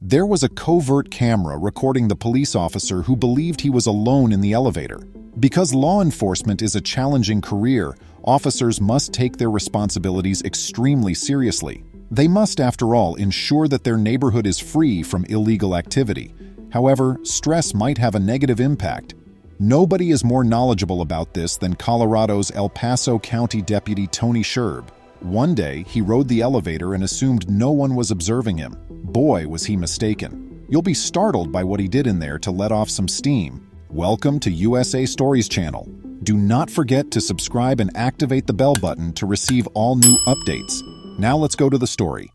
There was a covert camera recording the police officer who believed he was alone in the elevator. Because law enforcement is a challenging career, officers must take their responsibilities extremely seriously. They must, after all, ensure that their neighborhood is free from illegal activity. However, stress might have a negative impact. Nobody is more knowledgeable about this than Colorado's El Paso County Deputy Tony Sherb. One day, he rode the elevator and assumed no one was observing him. Boy, was he mistaken. You'll be startled by what he did in there to let off some steam. Welcome to USA Stories channel. Do not forget to subscribe and activate the bell button to receive all new updates. Now let's go to the story.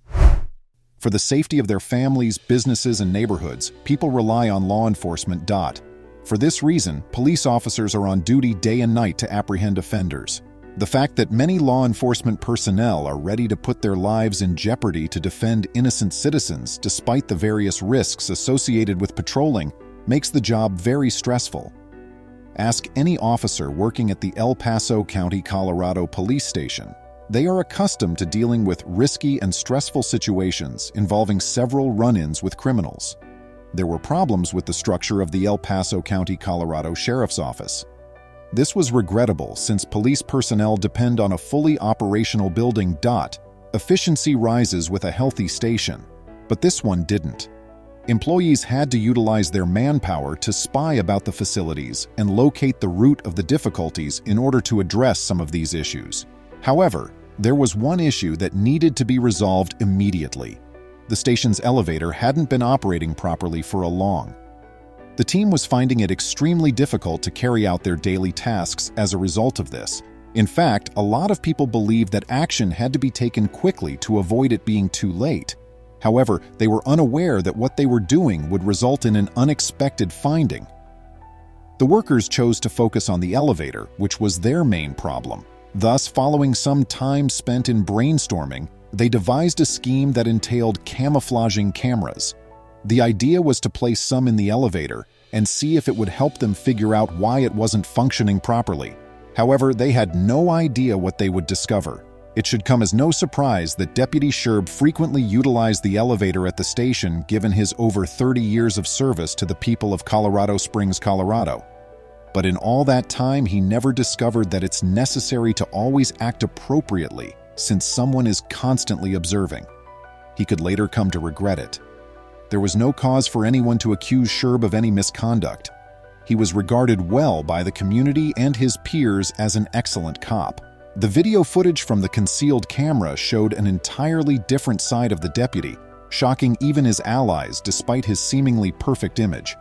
For the safety of their families, businesses, and neighborhoods, people rely on law enforcement. For this reason, police officers are on duty day and night to apprehend offenders. The fact that many law enforcement personnel are ready to put their lives in jeopardy to defend innocent citizens despite the various risks associated with patrolling makes the job very stressful. Ask any officer working at the El Paso County, Colorado police station. They are accustomed to dealing with risky and stressful situations involving several run-ins with criminals. There were problems with the structure of the El Paso County, Colorado Sheriff's Office. This was regrettable since police personnel depend on a fully operational building. Efficiency rises with a healthy station, but this one didn't. Employees had to utilize their manpower to spy about the facilities and locate the root of the difficulties in order to address some of these issues. However, there was one issue that needed to be resolved immediately. The station's elevator hadn't been operating properly for a long. The team was finding it extremely difficult to carry out their daily tasks as a result of this. In fact, a lot of people believed that action had to be taken quickly to avoid it being too late. However, they were unaware that what they were doing would result in an unexpected finding. The workers chose to focus on the elevator, which was their main problem. Thus, following some time spent in brainstorming, they devised a scheme that entailed camouflaging cameras. The idea was to place some in the elevator and see if it would help them figure out why it wasn't functioning properly. However, they had no idea what they would discover. It should come as no surprise that Deputy Sherb frequently utilized the elevator at the station given his over 30 years of service to the people of Colorado Springs, Colorado. But in all that time, he never discovered that it's necessary to always act appropriately since someone is constantly observing. He could later come to regret it. There was no cause for anyone to accuse Sherb of any misconduct. He was regarded well by the community and his peers as an excellent cop. The video footage from the concealed camera showed an entirely different side of the deputy, shocking even his allies despite his seemingly perfect image.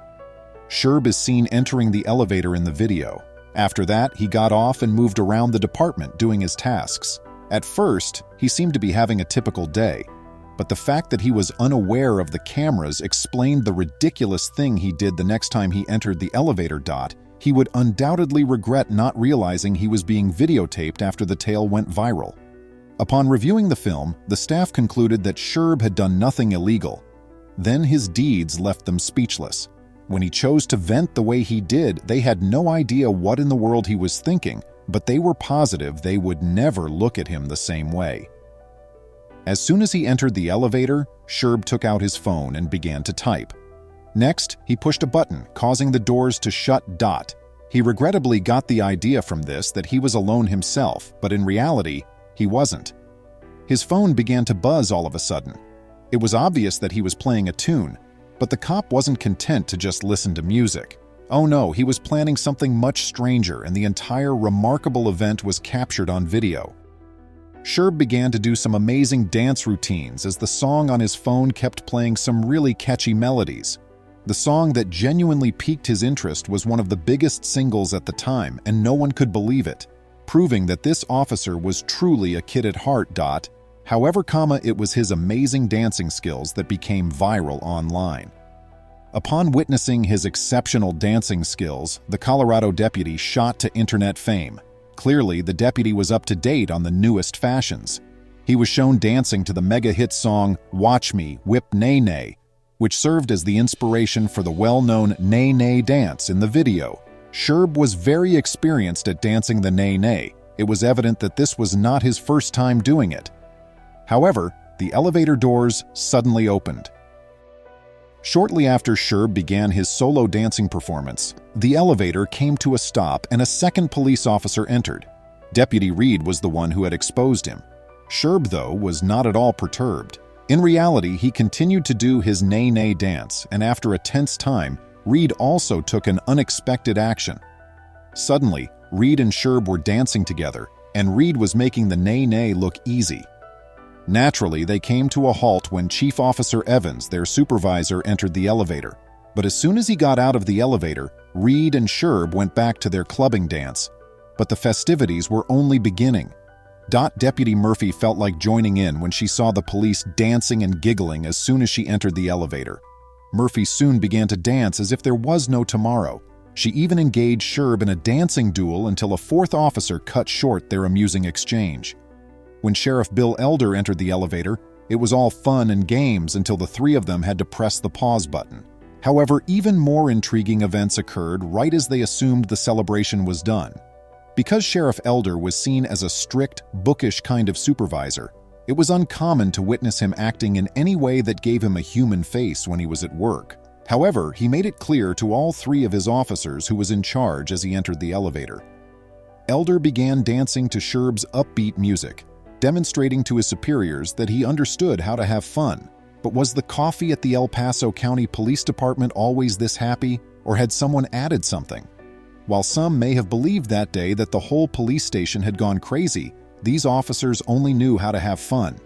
Sherb is seen entering the elevator in the video. After that, he got off and moved around the department doing his tasks. At first, he seemed to be having a typical day, but the fact that he was unaware of the cameras explained the ridiculous thing he did the next time he entered the elevator. He would undoubtedly regret not realizing he was being videotaped after the tale went viral. Upon reviewing the film, the staff concluded that Sherb had done nothing illegal. Then his deeds left them speechless. When he chose to vent the way he did, they had no idea what in the world he was thinking, but they were positive they would never look at him the same way. As soon as he entered the elevator, Sherb took out his phone and began to type. Next, he pushed a button, causing the doors to shut. He regrettably got the idea from this that he was alone himself, but in reality, he wasn't. His phone began to buzz all of a sudden. It was obvious that he was playing a tune, but the cop wasn't content to just listen to music. Oh no, he was planning something much stranger, and the entire remarkable event was captured on video. Sherb began to do some amazing dance routines as the song on his phone kept playing some really catchy melodies. The song that genuinely piqued his interest was one of the biggest singles at the time, and no one could believe it, proving that this officer was truly a kid at heart. However, it was his amazing dancing skills that became viral online. Upon witnessing his exceptional dancing skills, the Colorado deputy shot to internet fame. Clearly, the deputy was up to date on the newest fashions. He was shown dancing to the mega-hit song Watch Me, Whip Nay Nay, which served as the inspiration for the well-known Nay Nay dance in the video. Sherb was very experienced at dancing the Nay Nay. It was evident that this was not his first time doing it. However, the elevator doors suddenly opened. Shortly after Sherb began his solo dancing performance, the elevator came to a stop and a second police officer entered. Deputy Reed was the one who had exposed him. Sherb, though, was not at all perturbed. In reality, he continued to do his nay-nay dance, and after a tense time, Reed also took an unexpected action. Suddenly, Reed and Sherb were dancing together, and Reed was making the nay-nay look easy. Naturally, they came to a halt when Chief Officer Evans, their supervisor, entered the elevator. But as soon as he got out of the elevator, Reed and Sherb went back to their clubbing dance. But the festivities were only beginning. Deputy Murphy felt like joining in when she saw the police dancing and giggling as soon as she entered the elevator. Murphy soon began to dance as if there was no tomorrow. She even engaged Sherb in a dancing duel until a fourth officer cut short their amusing exchange. When Sheriff Bill Elder entered the elevator, it was all fun and games until the three of them had to press the pause button. However, even more intriguing events occurred right as they assumed the celebration was done. Because Sheriff Elder was seen as a strict, bookish kind of supervisor, it was uncommon to witness him acting in any way that gave him a human face when he was at work. However, he made it clear to all three of his officers who was in charge as he entered the elevator. Elder began dancing to Sherb's upbeat music, demonstrating to his superiors that he understood how to have fun. But was the coffee at the El Paso County Police Department always this happy, or had someone added something? While some may have believed that day that the whole police station had gone crazy, these officers only knew how to have fun.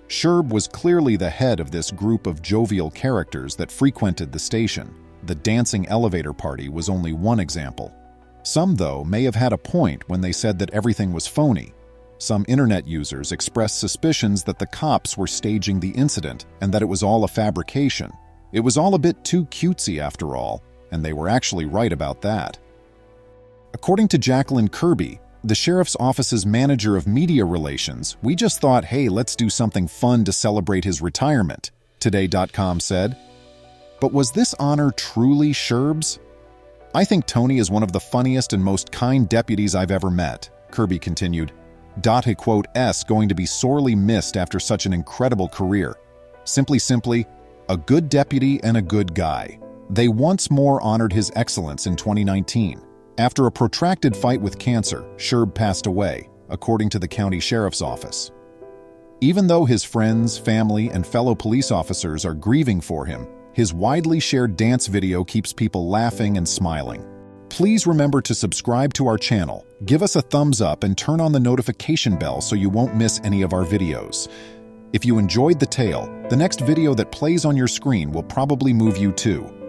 Sherb was clearly the head of this group of jovial characters that frequented the station. The dancing elevator party was only one example. Some, though, may have had a point when they said that everything was phony. Some internet users expressed suspicions that the cops were staging the incident and that it was all a fabrication. It was all a bit too cutesy after all, and they were actually right about that. According to Jacqueline Kirby, the sheriff's office's manager of media relations, we just thought, hey, let's do something fun to celebrate his retirement, Today.com said. But was this honor truly Sherb's? I think Tony is one of the funniest and most kind deputies I've ever met, Kirby continued. A quote S going to be sorely missed after such an incredible career. Simply, a good deputy and a good guy. They once more honored his excellence in 2019. After a protracted fight with cancer, Sherb passed away, according to the county sheriff's office. Even though his friends, family, and fellow police officers are grieving for him, his widely shared dance video keeps people laughing and smiling. Please remember to subscribe to our channel, give us a thumbs up, and turn on the notification bell so you won't miss any of our videos. If you enjoyed the tale, the next video that plays on your screen will probably move you too.